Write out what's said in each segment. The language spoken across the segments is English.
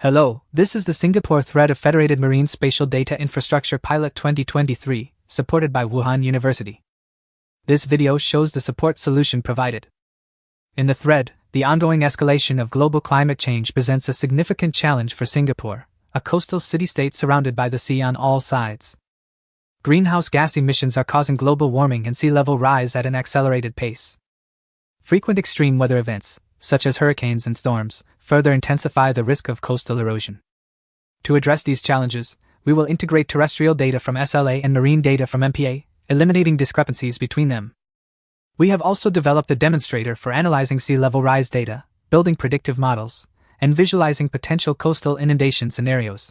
Hello, this is the Singapore Thread of Federated Marine Spatial Data Infrastructure Pilot 2023, supported by WHU University. This video shows the support solution provided. In the thread, the ongoing escalation of global climate change presents a significant challenge for Singapore, a coastal city-state surrounded by the sea on all sides. Greenhouse gas emissions are causing global warming and sea level rise at an accelerated pace. Frequent extreme weather events, such as hurricanes and storms, further intensify the risk of coastal erosion. To address these challenges, we will integrate terrestrial data from SLA and marine data from MPA, eliminating discrepancies between them. We have also developed a demonstrator for analyzing sea level rise data, building predictive models, and visualizing potential coastal inundation scenarios.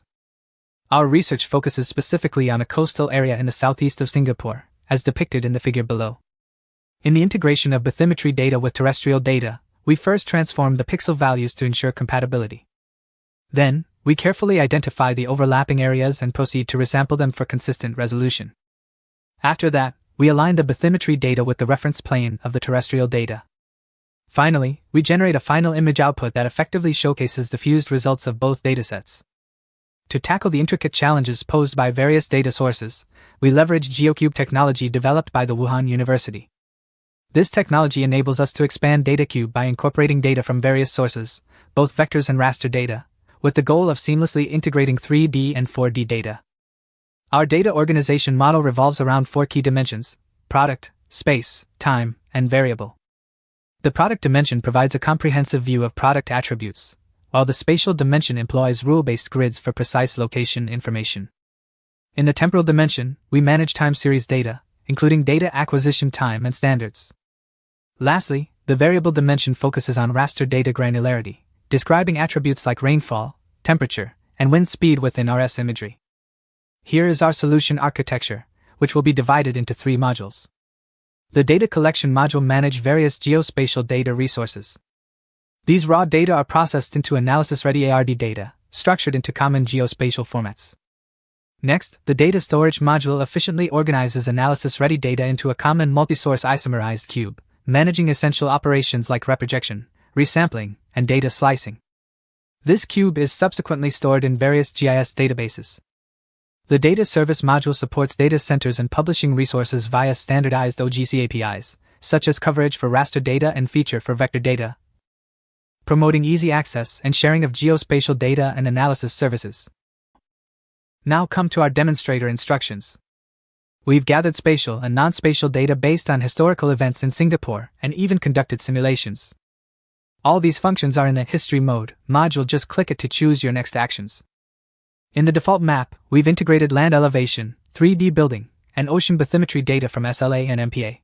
Our research focuses specifically on a coastal area in the southeast of Singapore, as depicted in the figure below. In the integration of bathymetry data with terrestrial data, we first transform the pixel values to ensure compatibility. Then, we carefully identify the overlapping areas and proceed to resample them for consistent resolution. After that, we align the bathymetry data with the reference plane of the terrestrial data. Finally, we generate a final image output that effectively showcases the fused results of both datasets. To tackle the intricate challenges posed by various data sources, we leverage GeoCube technology developed by the WHU University. This technology enables us to expand DataCube by incorporating data from various sources, both vectors and raster data, with the goal of seamlessly integrating 3D and 4D data. Our data organization model revolves around 4 key dimensions: product, space, time, and variable. The product dimension provides a comprehensive view of product attributes, while the spatial dimension employs rule-based grids for precise location information. In the temporal dimension, we manage time series data, including data acquisition time and standards. Lastly, the variable dimension focuses on raster data granularity, describing attributes like rainfall, temperature, and wind speed within RS imagery. Here is our solution architecture, which will be divided into 3 modules. The data collection module manages various geospatial data resources. These raw data are processed into analysis-ready ARD data, structured into common geospatial formats. Next, the data storage module efficiently organizes analysis-ready data into a common multi-source isomerized cube, managing essential operations like reprojection, resampling, and data slicing. This cube is subsequently stored in various GIS databases. The data service module supports data centers and publishing resources via standardized OGC APIs, such as coverage for raster data and feature for vector data, promoting easy access and sharing of geospatial data and analysis services. Now come to our demonstrator instructions. We've gathered spatial and non-spatial data based on historical events in Singapore and even conducted simulations. All these functions are in the History mode module. Just click it to choose your next actions. In the default map, we've integrated land elevation, 3D building, and ocean bathymetry data from SLA and MPA.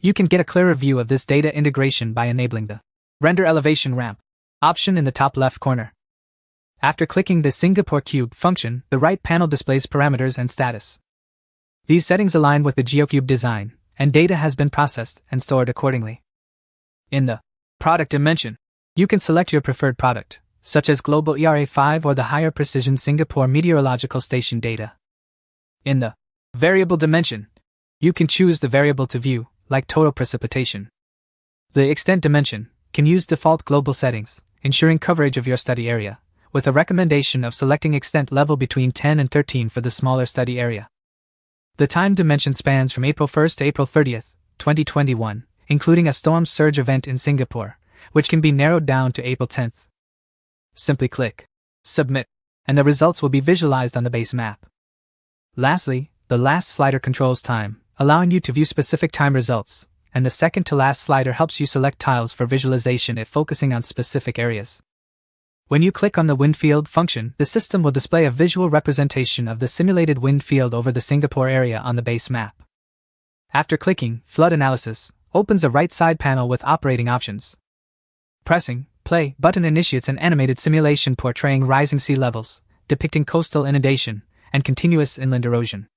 You can get a clearer view of this data integration by enabling the Render Elevation Ramp option in the top left corner. After clicking the Singapore Cube function, the right panel displays parameters and status. These settings align with the GeoCube design, and data has been processed and stored accordingly. In the product dimension, you can select your preferred product, such as Global ERA5 or the higher precision Singapore Meteorological Station data. In the variable dimension, you can choose the variable to view, like total precipitation. The extent dimension can use default global settings, ensuring coverage of your study area, with a recommendation of selecting extent level between 10 and 13 for the smaller study area. The time dimension spans from April 1st to April 30th, 2021, including a storm surge event in Singapore, which can be narrowed down to April 10th. Simply click Submit, and the results will be visualized on the base map. Lastly, the last slider controls time, allowing you to view specific time results, and the second to last slider helps you select tiles for visualization if focusing on specific areas. When you click on the wind field function, the system will display a visual representation of the simulated wind field over the Singapore area on the base map. After clicking Flood Analysis, opens a right side panel with operating options. Pressing Play button initiates an animated simulation portraying rising sea levels, depicting coastal inundation, and continuous inland erosion.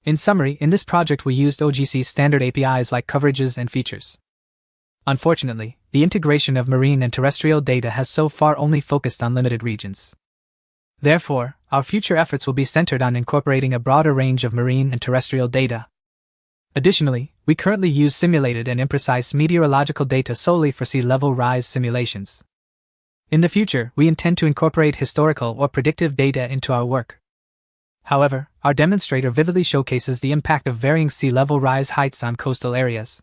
In summary, in this project we used OGC standard APIs like coverages and features. Unfortunately, the integration of marine and terrestrial data has so far only focused on limited regions. Therefore, our future efforts will be centered on incorporating a broader range of marine and terrestrial data. Additionally, we currently use simulated and imprecise meteorological data solely for sea level rise simulations. In the future, we intend to incorporate historical or predictive data into our work. However, our demonstrator vividly showcases the impact of varying sea level rise heights on coastal areas.